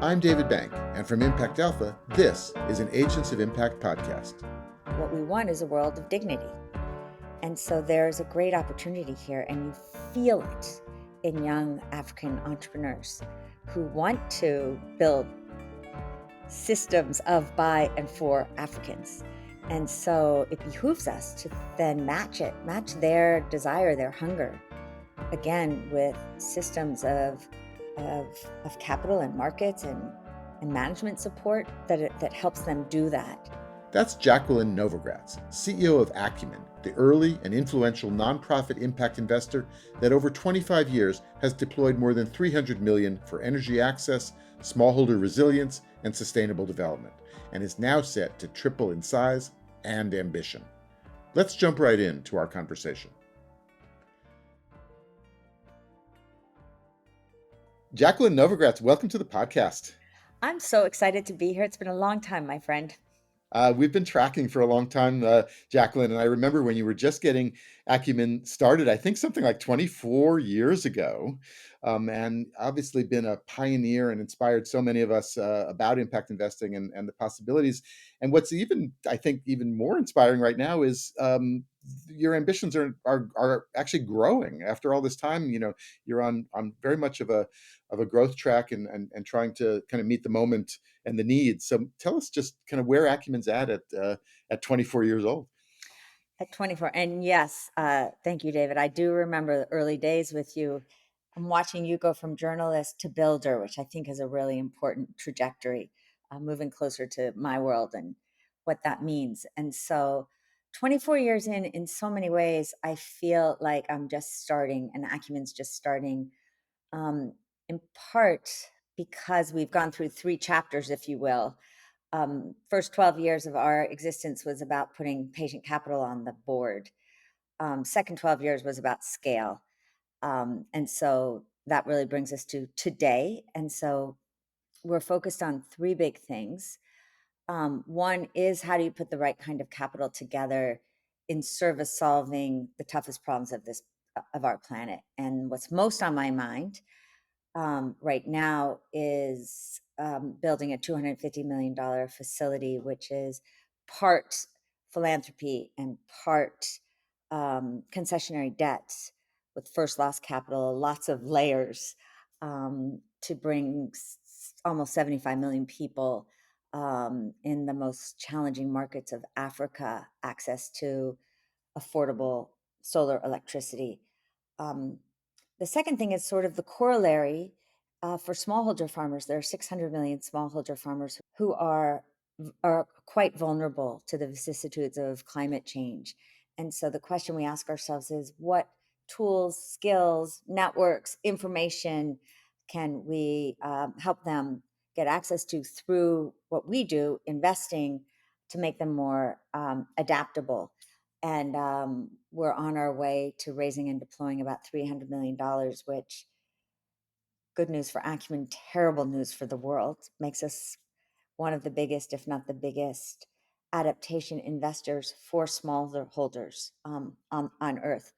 I'm David Bank, and from Impact Alpha, this is an Agents of Impact podcast. What we want is a world of dignity. And so there's a great opportunity here, and you feel it in young African entrepreneurs who want to build systems of, by, and for Africans. And so it behooves us to then match their desire, their hunger, again, with systems of capital and markets and management support that helps them do that. That's Jacqueline Novogratz, CEO of Acumen, the early and influential nonprofit impact investor that over 25 years has deployed more than $300 million for energy access, smallholder resilience, and sustainable development, and is now set to triple in size and ambition. Let's jump right into our conversation. Jacqueline Novogratz, welcome to the podcast. I'm so excited to be here. It's been a long time, my friend. We've been tracking for a long time, Jacqueline, and I remember when you were just getting Acumen started, I think something like 24 years ago, and obviously been a pioneer and inspired so many of us about impact investing and the possibilities. And what's even, I think, even more inspiring right now is your ambitions are actually growing after all this time. You know, you're on very much of a growth track and trying to kind of meet the moment and the needs. So tell us just kind of where Acumen's at 24 years old. At 24. And yes, thank you, David. I do remember the early days with you. I'm watching you go from journalist to builder, which I think is a really important trajectory, moving closer to my world and what that means. And so 24 years in so many ways, I feel like I'm just starting and Acumen's just starting, in part because we've gone through three chapters, if you will. First 12 years of our existence was about putting patient capital on the board. Second 12 years was about scale. And so that really brings us to today. And so we're focused on three big things. One is, how do you put the right kind of capital together in service solving the toughest problems of our planet? And what's most on my mind right now is building a $250 million facility, which is part philanthropy and part concessionary debts with first loss capital, lots of layers to bring almost 75 million people in the most challenging markets of Africa access to affordable solar electricity. Um, the second thing is sort of the corollary for smallholder farmers. There are 600 million smallholder farmers who are quite vulnerable to the vicissitudes of climate change. And so the question we ask ourselves is, what tools, skills, networks, information can we help them get access to through what we do, investing, to make them more adaptable? And we're on our way to raising and deploying about $300 million, which, good news for Acumen, terrible news for the world, makes us one of the biggest, if not the biggest, adaptation investors for smallholders on Earth.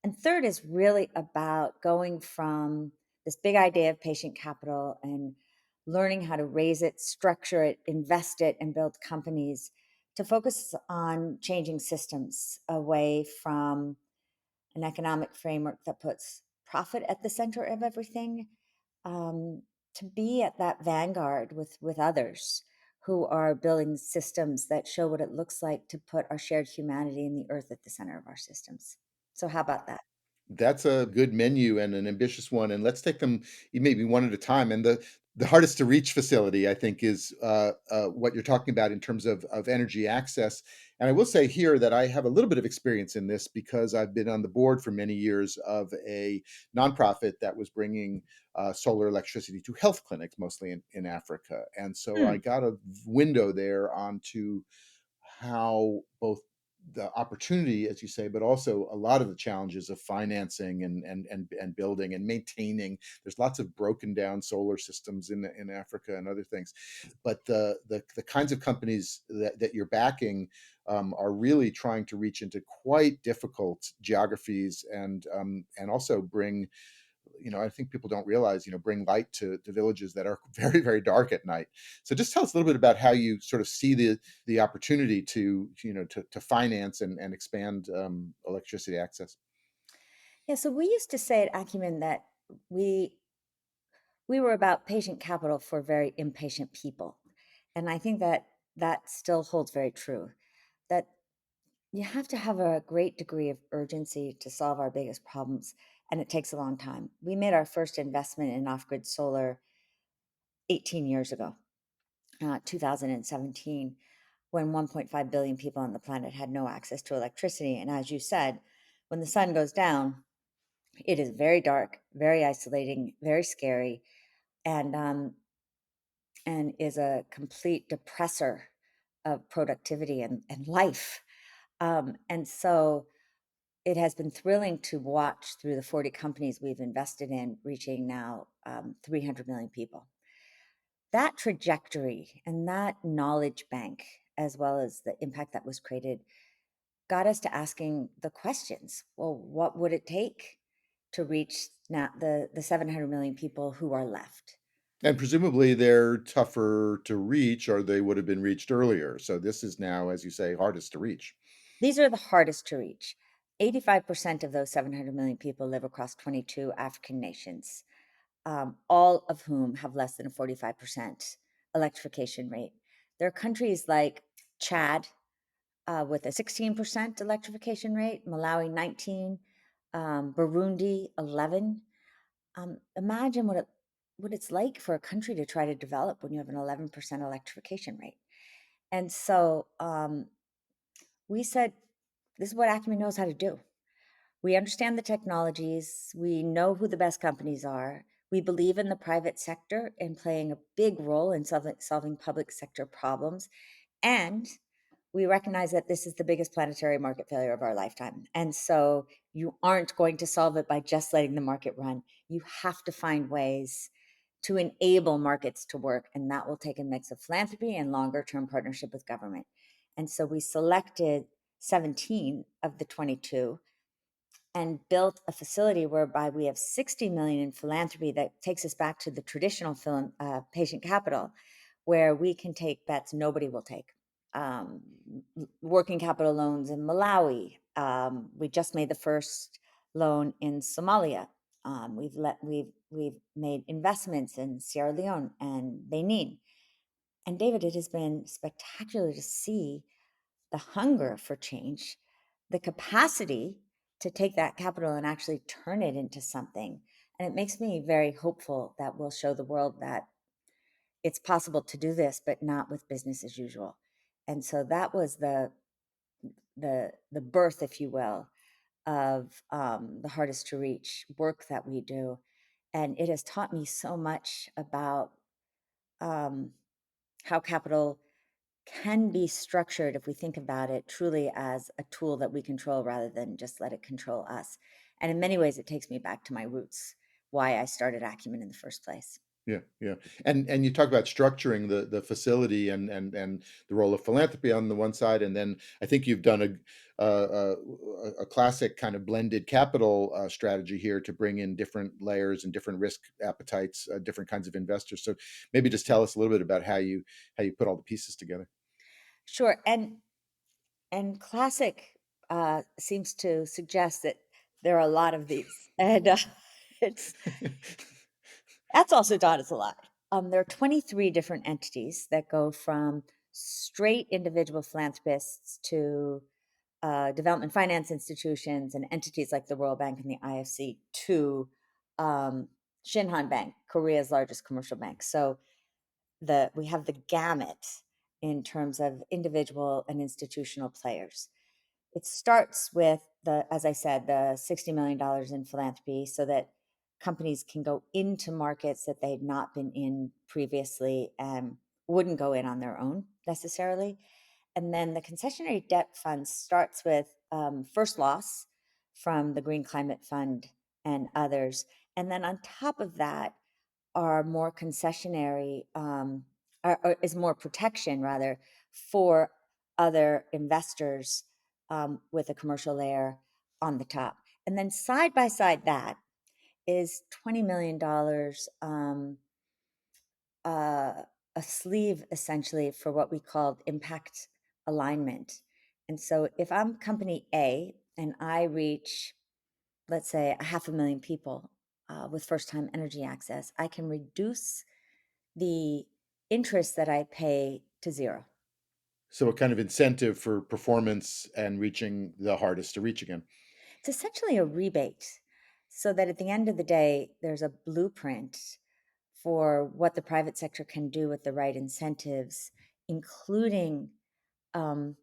And third is really about going from this big idea of patient capital and learning how to raise it, structure it, invest it, and build companies to focus on changing systems away from an economic framework that puts profit at the center of everything, to be at that vanguard with others who are building systems that show what it looks like to put our shared humanity and the earth at the center of our systems. So how about that? That's a good menu and an ambitious one, and let's take them maybe one at a time. And the hardest to reach facility, I think, is what you're talking about in terms of energy access. And I will say here that I have a little bit of experience in this because I've been on the board for many years of a nonprofit that was bringing solar electricity to health clinics, mostly in Africa. And so I Hmm. got a window there onto how both the opportunity, as you say, but also a lot of the challenges of financing and building and maintaining. There's lots of broken down solar systems in Africa and other things, but the kinds of companies that you're backing are really trying to reach into quite difficult geographies and also bring I think people don't realize, bring light to villages that are very, very dark at night. So just tell us a little bit about how you sort of see the opportunity to finance and expand electricity access. Yeah, so we used to say at Acumen that we we were about patient capital for very impatient people. And I think that that still holds very true. That you have to have a great degree of urgency to solve our biggest problems, and it takes a long time. We made our first investment in off-grid solar 18 years ago, 2017, when 1.5 billion people on the planet had no access to electricity. And as you said, when the sun goes down, it is very dark, very isolating, very scary, and is a complete depressor of productivity and life. And so it has been thrilling to watch through the 40 companies we've invested in, reaching now 300 million people. That trajectory and that knowledge bank, as well as the impact that was created, got us to asking the questions. Well, what would it take to reach now the 700 million people who are left? And presumably they're tougher to reach, or they would have been reached earlier. So this is now, as you say, hardest to reach. These are the hardest to reach. 85% of those 700 million people live across 22 African nations, all of whom have less than a 45% electrification rate. There are countries like Chad with a 16% electrification rate, Malawi 19, Burundi 11. Imagine what it's like for a country to try to develop when you have an 11% electrification rate. And so we said, this is what Acumen knows how to do. We understand the technologies. We know who the best companies are. We believe in the private sector and playing a big role in solving public sector problems. And we recognize that this is the biggest planetary market failure of our lifetime. And so you aren't going to solve it by just letting the market run. You have to find ways to enable markets to work. And that will take a mix of philanthropy and longer term partnership with government. And so we selected 17 of the 22 and built a facility whereby we have 60 million in philanthropy that takes us back to the traditional patient capital, where we can take bets nobody will take. Um, Working capital loans in Malawi. We just made the first loan in Somalia. We've made investments in Sierra Leone and Benin. And David, it has been spectacular to see the hunger for change, the capacity to take that capital and actually turn it into something. And it makes me very hopeful that we'll show the world that it's possible to do this, but not with business as usual. And so that was the birth, if you will, of the hardest to reach work that we do. And it has taught me so much about um, how capital can be structured, if we think about it truly as a tool that we control rather than just let it control us. And in many ways, it takes me back to my roots, why I started Acumen in the first place. Yeah, yeah. And you talk about structuring the facility and the role of philanthropy on the one side, and then I think you've done a classic kind of blended capital strategy here to bring in different layers and different risk appetites, different kinds of investors. So maybe just tell us a little bit about how you put all the pieces together. Sure. And classic seems to suggest that there are a lot of these. And it's that's also taught us a lot. There are 23 different entities that go from straight individual philanthropists to development finance institutions and entities like the World Bank and the IFC to um, Shinhan Bank, Korea's largest commercial bank. So we have the gamut in terms of individual and institutional players. It starts with as I said, the $60 million in philanthropy so that companies can go into markets that they had not been in previously and wouldn't go in on their own necessarily. And then the concessionary debt fund starts with first loss from the Green Climate Fund and others. And then on top of that are more concessionary, or is more protection rather for other investors with a commercial layer on the top. And then side by side that is $20 million, uh, a sleeve essentially for what we called impact alignment. And so if I'm company A and I reach, let's say, 500,000 people with first time energy access, I can reduce the interest that I pay to zero. So a kind of incentive for performance and reaching the hardest to reach again. It's essentially a rebate so that at the end of the day, there's a blueprint for what the private sector can do with the right incentives, including, um,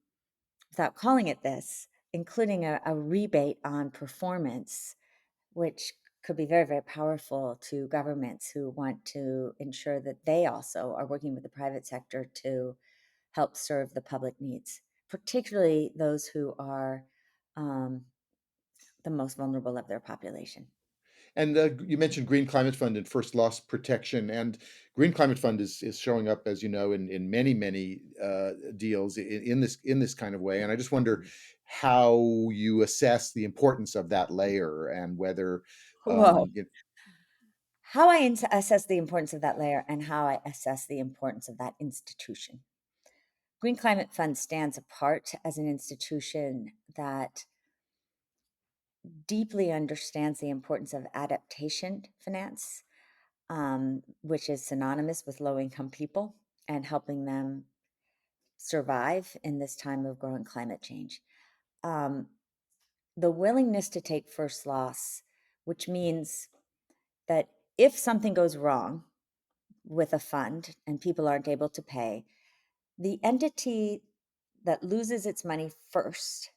without calling it this, including a rebate on performance, which could be very, very powerful to governments who want to ensure that they also are working with the private sector to help serve the public needs, particularly those who are um, the most vulnerable of their population. And you mentioned Green Climate Fund and first loss protection, and Green Climate Fund is showing up, as you know, in many deals in this kind of way. And I just wonder how you assess the importance of that layer and whether Whoa. you How I assess the importance of that layer and how I assess the importance of that institution. Green Climate Fund stands apart as an institution that deeply understands the importance of adaptation finance, which is synonymous with low income people and helping them survive in this time of growing climate change. Um, the willingness to take first loss, which means that if something goes wrong with a fund and people aren't able to pay, the entity that loses its money first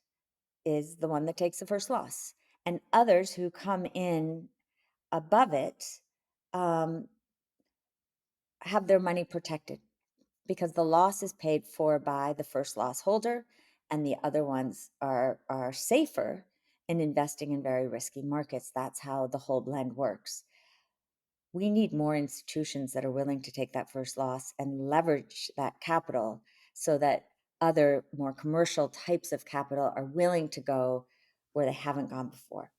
is the one that takes the first loss. And others who come in above it um, have their money protected because the loss is paid for by the first loss holder, and the other ones are safer in investing in very risky markets. That's how the whole blend works. We need more institutions that are willing to take that first loss and leverage that capital so that other more commercial types of capital are willing to go where they haven't gone before.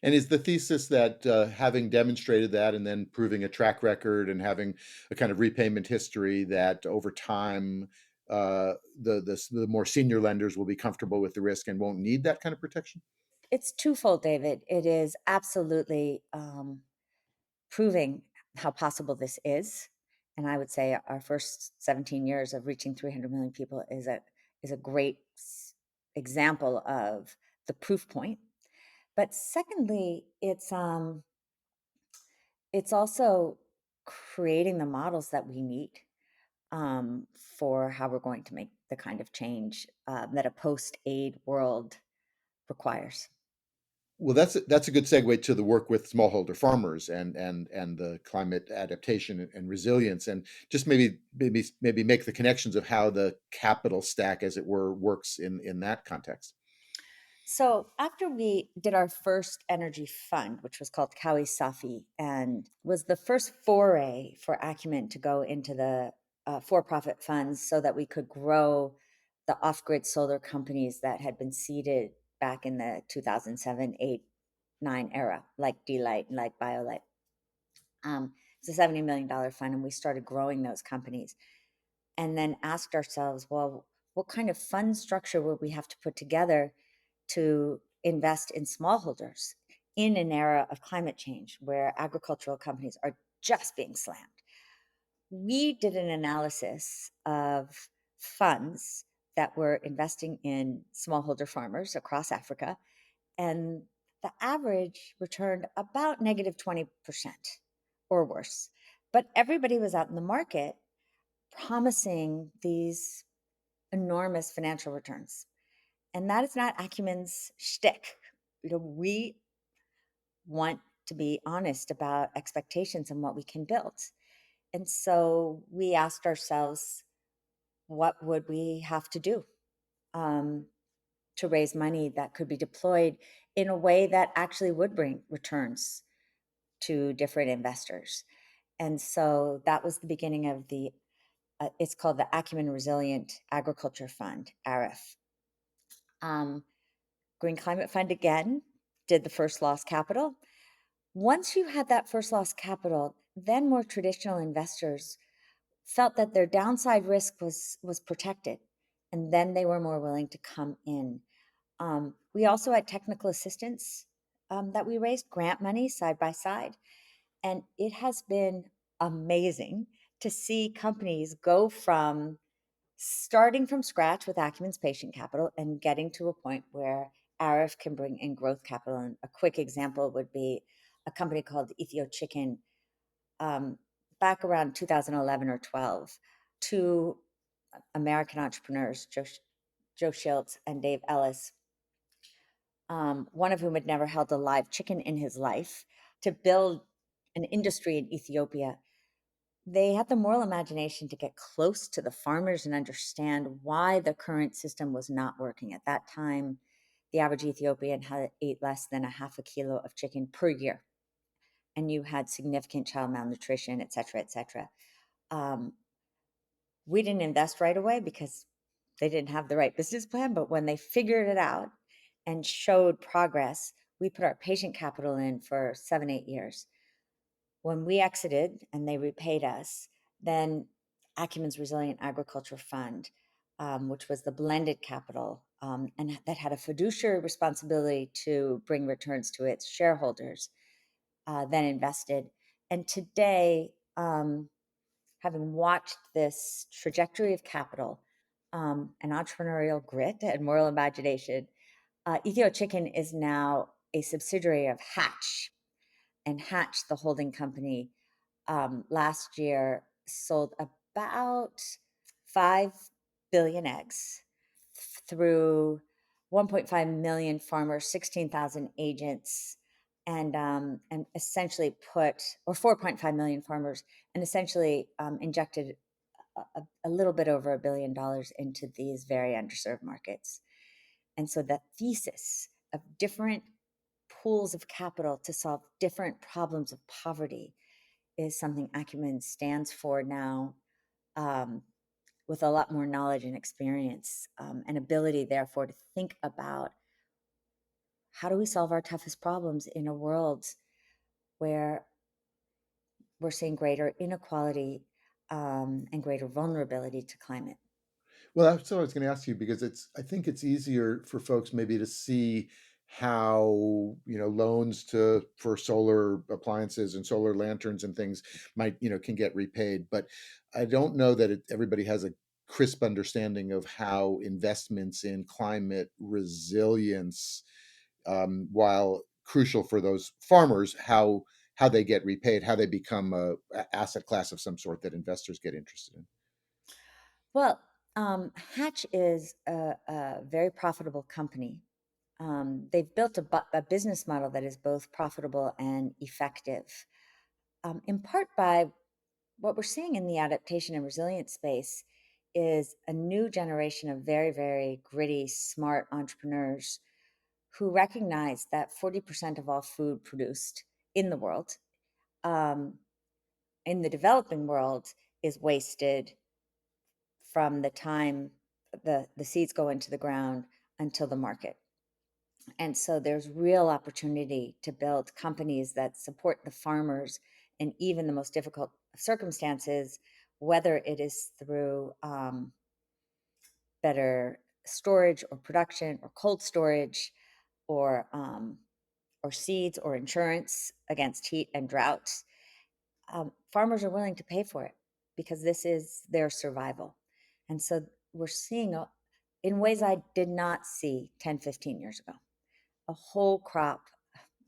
and is the thesis that having demonstrated that and then proving a track record and having a kind of repayment history that over time the more senior lenders will be comfortable with the risk and won't need that kind of protection? It's twofold, David. It is absolutely proving how possible this is. And I would say our first 17 years of reaching 300 million people is a great example of the proof point. But secondly, it's also creating the models that we need for how we're going to make the kind of change that a post-aid world requires. Well, that's a good segue to the work with smallholder farmers and the climate adaptation and resilience, and just maybe make the connections of how the capital stack, as it were, works in that context. So after we did our first energy fund, which was called Kawi Safi, and was the first foray for Acumen to go into the for-profit funds so that we could grow the off-grid solar companies that had been seeded back in the 2007, 8, 9 era, like D-Light and like BioLight. It's a $70 million fund, and we started growing those companies and then asked ourselves, well, what kind of fund structure would we have to put together to invest in smallholders in an era of climate change where agricultural companies are just being slammed? We did an analysis of funds that were investing in smallholder farmers across Africa, and the average returned about negative 20% or worse. But everybody was out in the market promising these enormous financial returns. And that is not Acumen's shtick. We want to be honest about expectations and what we can build. And so we asked ourselves, what would we have to do um, to raise money that could be deployed in a way that actually would bring returns to different investors? And so that was the beginning of it's called the Acumen Resilient Agriculture Fund, ARIF. Um, Green Climate Fund again did the first loss capital. Once you had that first lost capital, then more traditional investors felt that their downside risk was protected, and then they were more willing to come in. We also had technical assistance that we raised, grant money side by side, and it has been amazing to see companies go from starting from scratch with Acumen's patient capital and getting to a point where Arif can bring in growth capital. And a quick example would be a company called Ethio Chicken, um, back around 2011 or 12. Two American entrepreneurs, Joe Schiltz and Dave Ellis, one of whom had never held a live chicken in his life, to build an industry in Ethiopia. They had the moral imagination to get close to the farmers and understand why the current system was not working. At that time, the average Ethiopian had ate less than a half a kilo of chicken per year, and you had significant child malnutrition, et cetera, et cetera. Um, we didn't invest right away because they didn't have the right business plan. But when they figured it out and showed progress, we put our patient capital in for 7, 8 years. When we exited and they repaid us, then Acumen's Resilient Agriculture Fund, which was the blended capital, and that had a fiduciary responsibility to bring returns to its shareholders, then invested. And today, having watched this trajectory of capital, and entrepreneurial grit and moral imagination, Ethio Chicken is now a subsidiary of Hatch. And Hatch, the holding company, last year sold about 5 billion eggs through 1.5 million farmers, 16,000 agents, and essentially put, or 4.5 million farmers, and essentially injected a little bit over $1 billion into these very underserved markets. And so the thesis of different pools of capital to solve different problems of poverty is something Acumen stands for now, um, with a lot more knowledge and experience, and ability, therefore, to think about how do we solve our toughest problems in a world where we're seeing greater inequality, and greater vulnerability to climate. Well, that's what I was going to ask you because I think it's easier for folks maybe to see how, loans for solar appliances and solar lanterns and things can get repaid. But I don't know that everybody has a crisp understanding of how investments in climate resilience, while crucial for those farmers, how they get repaid, how they become a asset class of some sort that investors get interested in. Well, Hatch is a very profitable company. They've built a business model that is both profitable and effective, in part by what we're seeing in the adaptation and resilience space is a new generation of very, very gritty, smart entrepreneurs who recognize that 40% of all food produced in the world, um, in the developing world, is wasted from the time the seeds go into the ground until the market. And so there's real opportunity to build companies that support the farmers in even the most difficult of circumstances, whether it is through better storage or production or cold storage, or or seeds or insurance against heat and drought. Farmers are willing to pay for it because this is their survival. And so we're seeing, in ways I did not see 10, 15 years ago, a whole crop,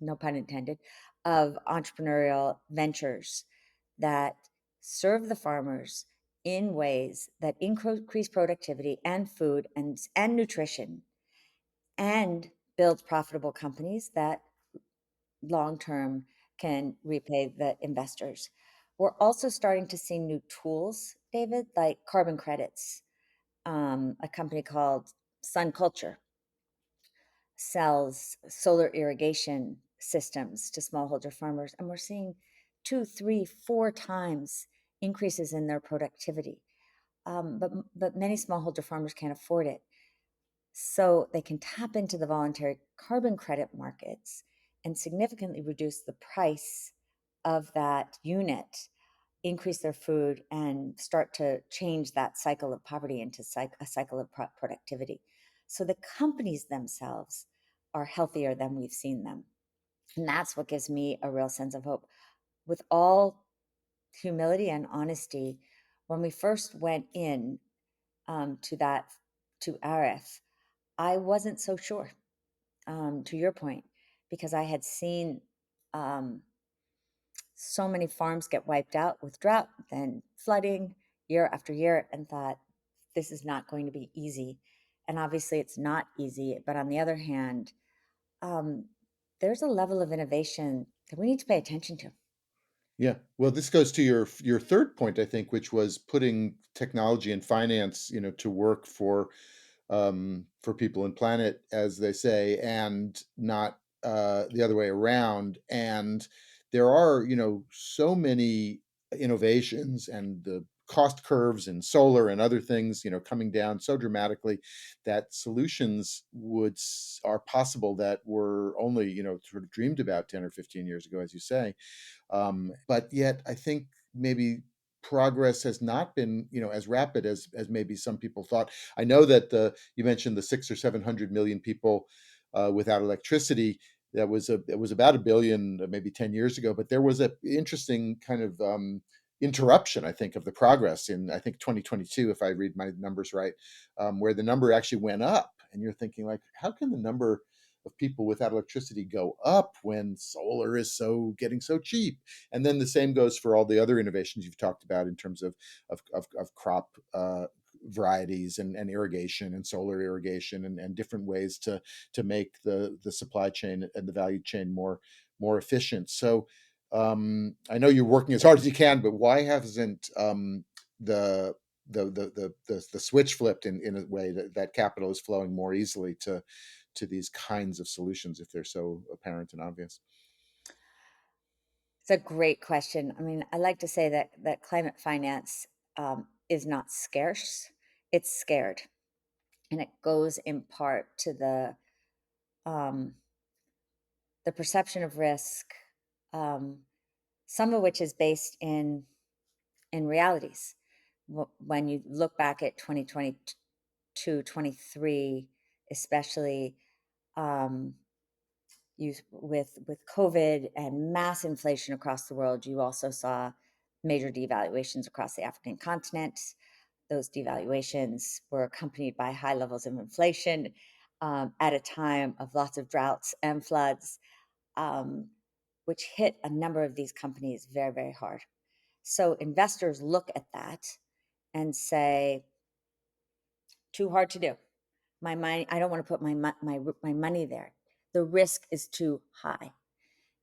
no pun intended, of entrepreneurial ventures that serve the farmers in ways that increase productivity and food and nutrition, and build profitable companies that long term can repay the investors. We're also starting to see new tools, David, like carbon credits. A company called Sun Culture sells solar irrigation systems to smallholder farmers, and we're seeing 2, 3, 4 times increases in their productivity. But many smallholder farmers can't afford it, so they can tap into the voluntary carbon credit markets and significantly reduce the price of that unit, increase their food, and start to change that cycle of poverty into a cycle of productivity. So the companies themselves are healthier than we've seen them. And that's what gives me a real sense of hope. With all humility and honesty, when we first went in to that, to RF, I wasn't so sure, to your point, because I had seen um, so many farms get wiped out with drought, then flooding year after year, and thought, this is not going to be easy. And obviously, it's not easy. But on the other hand, um, there's a level of innovation that we need to pay attention to. Yeah. Well, this goes to your third point, I think, which was putting technology and finance, to work for people and planet, as they say, and not the other way around. And there are, so many innovations and the cost curves and solar and other things, coming down so dramatically that solutions are possible that were only, sort of dreamed about 10 or 15 years ago, as you say. But yet, I think maybe progress has not been, as rapid as maybe some people thought. I know that you mentioned the 600 or 700 million people without electricity. It was about a billion, maybe 10 years ago. But there was a interesting kind of interruption, I think, of the progress in, I think, 2022, if I read my numbers right, where the number actually went up, and you're thinking, like, how can the number of people without electricity go up when solar is so getting so cheap? And then the same goes for all the other innovations you've talked about in terms of crop varieties and irrigation and solar irrigation and different ways to make the supply chain and the value chain more efficient. So I know you're working as hard as you can, but why hasn't the the switch flipped in a way that capital is flowing more easily to these kinds of solutions if they're so apparent and obvious? It's a great question. I mean, I like to say that climate finance is not scarce; it's scared, and it goes in part to um, the perception of risk, um, some of which is based in realities. When you look back at 2022, 23, especially, um, you with COVID and mass inflation across the world, you also saw major devaluations across the African continent. Those devaluations were accompanied by high levels of inflation at a time of lots of droughts and floods, um, which hit a number of these companies very, very hard. So investors look at that and say, too hard to do. My money, I don't want to put my money there. The risk is too high.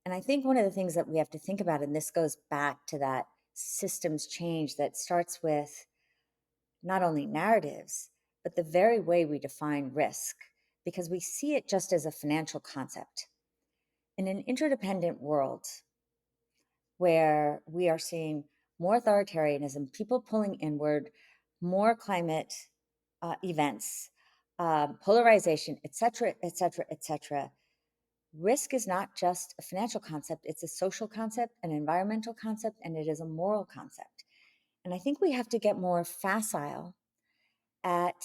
And I think one of the things that we have to think about, and this goes back to that systems change that starts with not only narratives, but the very way we define risk, because we see it just as a financial concept. In an interdependent world where we are seeing more authoritarianism, people pulling inward, more climate events, polarization, et cetera, et cetera, et cetera, risk is not just a financial concept, it's a social concept, an environmental concept, and it is a moral concept. And I think we have to get more facile at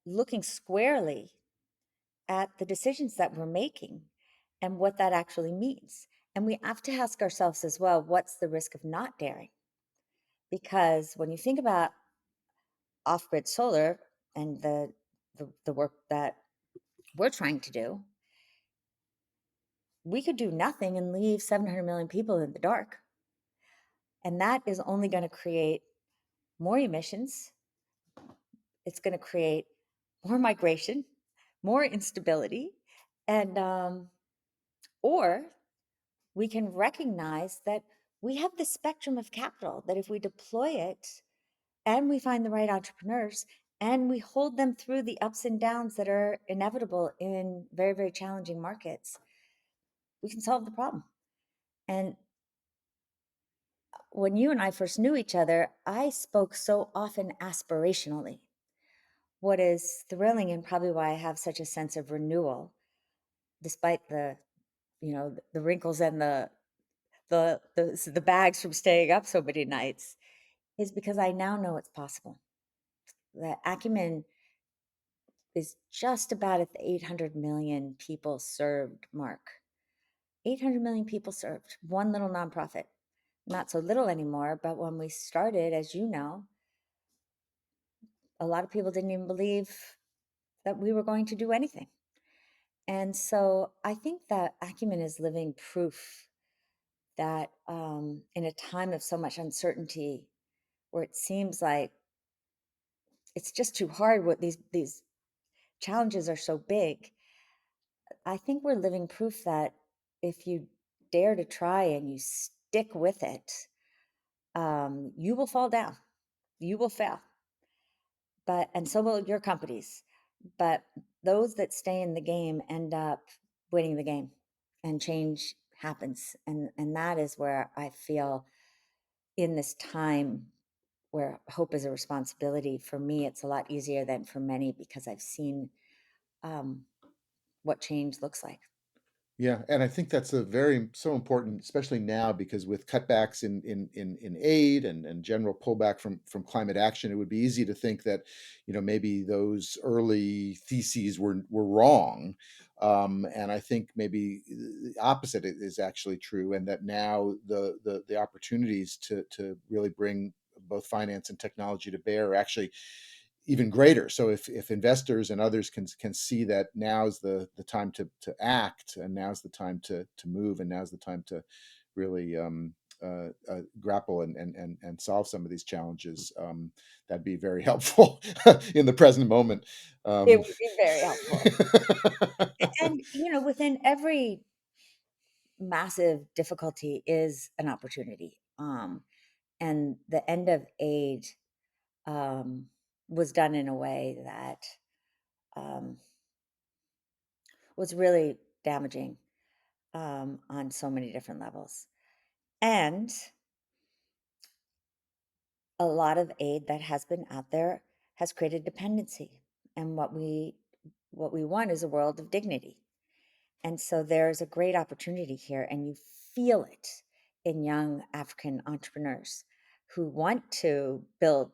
looking squarely at the decisions that we're making and what that actually means. And we have to ask ourselves as well, what's the risk of not daring? Because when you think about off grid solar and the work that we're trying to do, we could do nothing and leave 700 million people in the dark. And that is only going to create more emissions. It's going to create more migration, more instability. And, or we can recognize that we have the spectrum of capital, that if we deploy it and we find the right entrepreneurs and we hold them through the ups and downs that are inevitable in very, very challenging markets, we can solve the problem. And when you and I first knew each other, I spoke so often aspirationally. What is thrilling and probably why I have such a sense of renewal, despite the the wrinkles and the bags from staying up so many nights is because I now know it's possible. The Acumen is just about at the 800 million people served mark. 800 million people served, one little nonprofit. Not so little anymore, but when we started, as you know, a lot of people didn't even believe that we were going to do anything. And so I think that Acumen is living proof that in a time of so much uncertainty, where it seems like it's just too hard, what these challenges are so big, I think we're living proof that if you dare to try and you stick with it, you will fall down, you will fail, and so will your companies. But those that stay in the game end up winning the game, and change happens. And that is where I feel, in this time where hope is a responsibility, for me, it's a lot easier than for many, because I've seen um, what change looks like. Yeah, and I think that's so important, especially now, because with cutbacks in aid and general pullback from climate action, it would be easy to think that, maybe those early theses were wrong. And I think maybe the opposite is actually true, and that now the opportunities to really bring both finance and technology to bear are actually even greater. So if investors and others can see that now's the time to act, and now's the time to move, and now's the time to really grapple and solve some of these challenges, that'd be very helpful in the present moment. It Um, would be very helpful. And, within every massive difficulty is an opportunity. And the end of aid um, was done in a way that um, was really damaging on so many different levels. And a lot of aid that has been out there has created dependency. And what we want is a world of dignity. And so there's a great opportunity here, and you feel it in young African entrepreneurs who want to build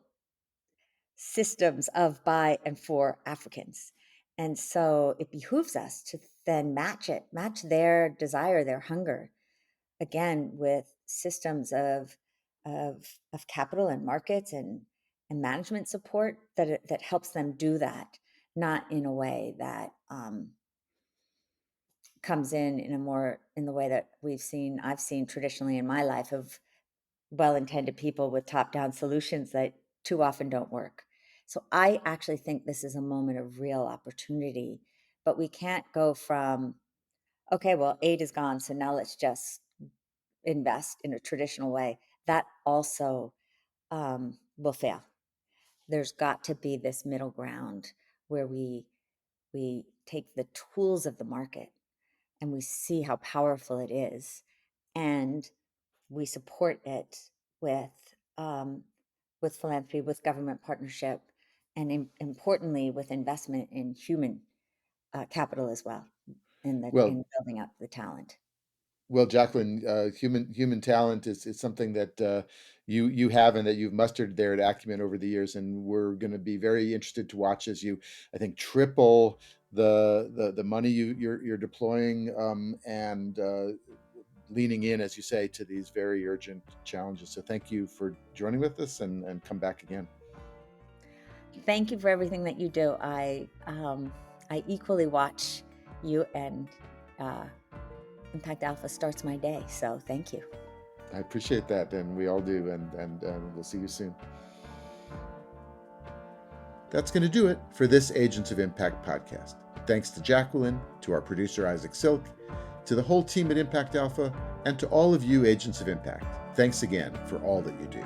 systems of, by, and for Africans. And so it behooves us to then match their desire, their hunger, again, with systems of capital and markets and management support that helps them do that, not in a way that comes in the way that I've seen traditionally in my life, of well-intended people with top-down solutions that too often don't work. So I actually think this is a moment of real opportunity, but we can't go from, okay, well, aid is gone, so now let's just invest in a traditional way. That also will fail. There's got to be this middle ground where we take the tools of the market, and we see how powerful it is, and we support it with um, with philanthropy, with government partnership, and importantly, with investment in human capital as well, well, in building up the talent. Well, Jacqueline, human talent is something that you have and that you've mustered there at Acumen over the years, and we're going to be very interested to watch as you, I think, triple the money you're deploying, and leaning in, as you say, to these very urgent challenges. So thank you for joining with us, and come back again. Thank you for everything that you do. I equally watch you, and uh, Impact Alpha starts my day. So thank you. I appreciate that, and we all do, and we'll see you soon. That's going to do it for this Agents of Impact podcast. Thanks to Jacqueline, to our producer Isaac Silk, to the whole team at Impact Alpha, and to all of you Agents of Impact. Thanks again for all that you do.